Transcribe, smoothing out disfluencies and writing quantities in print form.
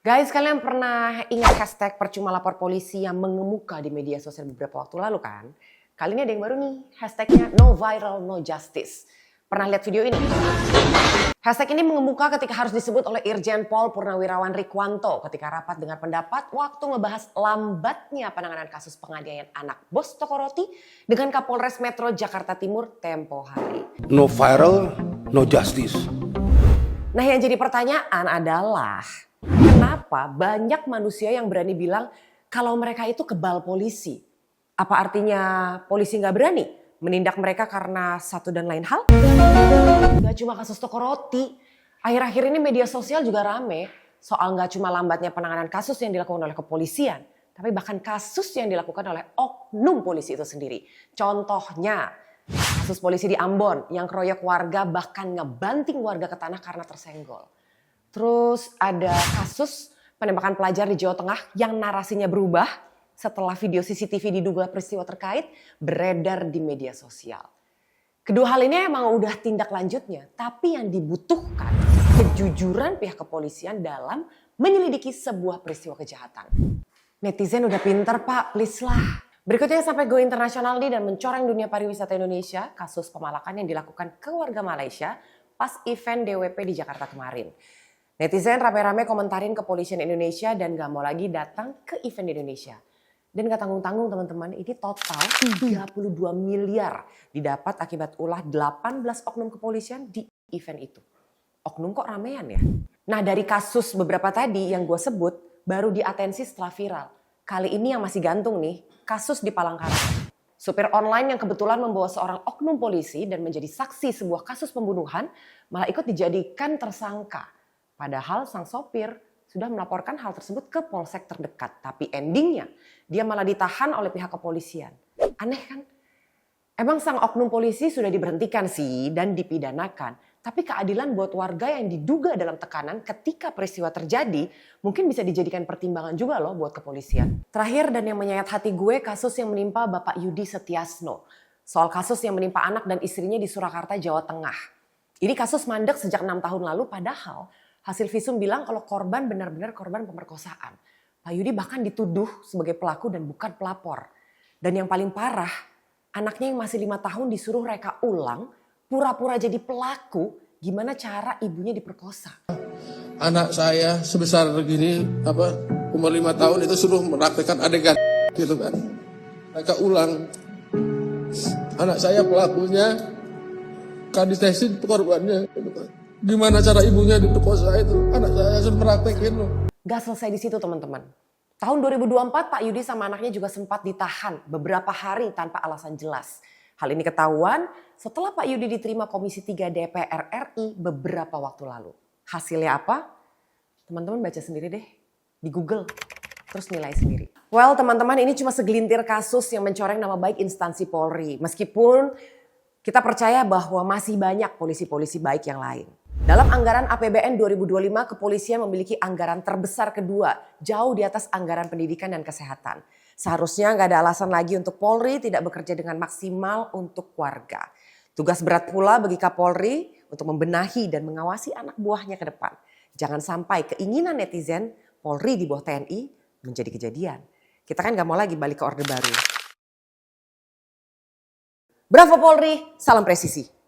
Guys, kalian pernah ingat hashtag percuma lapor polisi yang mengemuka di media sosial beberapa waktu lalu kan? Kali ini ada yang baru nih, hashtagnya no viral, no justice. Pernah lihat video ini? Hashtag ini mengemuka ketika harus disebut oleh Irjen Pol Purnawirawan Rikwanto ketika rapat dengar pendapat waktu ngebahas lambatnya penanganan kasus penganiayaan anak bos toko roti dengan Kapolres Metro Jakarta Timur tempo hari. No viral, no justice. Nah, yang jadi pertanyaan adalah kenapa banyak manusia yang berani bilang kalau mereka itu kebal polisi? Apa artinya polisi nggak berani menindak mereka karena satu dan lain hal? Gak cuma kasus toko roti. Akhir-akhir ini media sosial juga rame soal gak cuma lambatnya penanganan kasus yang dilakukan oleh kepolisian, tapi bahkan kasus yang dilakukan oleh oknum polisi itu sendiri. Contohnya kasus polisi di Ambon yang keroyok warga bahkan ngebanting warga ke tanah karena tersenggol. Terus ada kasus penembakan pelajar di Jawa Tengah yang narasinya berubah setelah video CCTV diduga peristiwa terkait beredar di media sosial. Kedua hal ini emang udah tindak lanjutnya, tapi yang dibutuhkan kejujuran pihak kepolisian dalam menyelidiki sebuah peristiwa kejahatan. Netizen udah pinter pak, please lah. Berikutnya sampai go internasional nih dan mencoreng dunia pariwisata Indonesia, kasus pemalakan yang dilakukan ke warga Malaysia pas event DWP di Jakarta kemarin. Netizen rame-rame komentarin kepolisian Indonesia dan gak mau lagi datang ke event di Indonesia. Dan gak tanggung-tanggung teman-teman, ini total 32 miliar didapat akibat ulah 18 oknum kepolisian di event itu. Oknum kok ramean ya? Nah dari kasus beberapa tadi yang gue sebut baru diatensi setelah viral. Kali ini yang masih gantung nih, kasus di Palangkaraya. Supir online yang kebetulan membawa seorang oknum polisi dan menjadi saksi sebuah kasus pembunuhan malah ikut dijadikan tersangka. Padahal sang sopir sudah melaporkan hal tersebut ke polsek terdekat. Tapi endingnya dia malah ditahan oleh pihak kepolisian. Aneh kan? Emang sang oknum polisi sudah diberhentikan sih dan dipidanakan. Tapi keadilan buat warga yang diduga dalam tekanan ketika peristiwa terjadi mungkin bisa dijadikan pertimbangan juga loh buat kepolisian. Terakhir dan yang menyayat hati gue kasus yang menimpa Bapak Yudi Setiasno. Soal kasus yang menimpa anak dan istrinya di Surakarta, Jawa Tengah. Ini kasus mandek sejak 6 tahun lalu padahal hasil visum bilang kalau korban benar-benar korban pemerkosaan. Pak Yudi bahkan dituduh sebagai pelaku dan bukan pelapor. Dan yang paling parah, anaknya yang masih 5 tahun disuruh reka ulang, pura-pura jadi pelaku, gimana cara ibunya diperkosa. Anak saya sebesar begini, umur 5 tahun itu suruh mempraktekkan adegan, gitu kan. Reka ulang. Anak saya pelakunya, kaditesin korbannya, gitu kan. Gimana cara ibunya diperkosa itu? Anak saya sudah praktekin loh. Gak selesai di situ teman-teman. Tahun 2024 Pak Yudi sama anaknya juga sempat ditahan beberapa hari tanpa alasan jelas. Hal ini ketahuan setelah Pak Yudi diterima Komisi 3 DPR RI beberapa waktu lalu. Hasilnya apa? Teman-teman baca sendiri deh. Di Google. Terus nilai sendiri. Well teman-teman ini cuma segelintir kasus yang mencoreng nama baik instansi Polri. Meskipun kita percaya bahwa masih banyak polisi-polisi baik yang lain. Dalam anggaran APBN 2025, kepolisian memiliki anggaran terbesar kedua, jauh di atas anggaran pendidikan dan kesehatan. Seharusnya nggak ada alasan lagi untuk Polri tidak bekerja dengan maksimal untuk warga. Tugas berat pula bagi Kapolri untuk membenahi dan mengawasi anak buahnya ke depan. Jangan sampai keinginan netizen Polri di bawah TNI menjadi kejadian. Kita kan nggak mau lagi balik ke Orde Baru. Bravo Polri, salam presisi.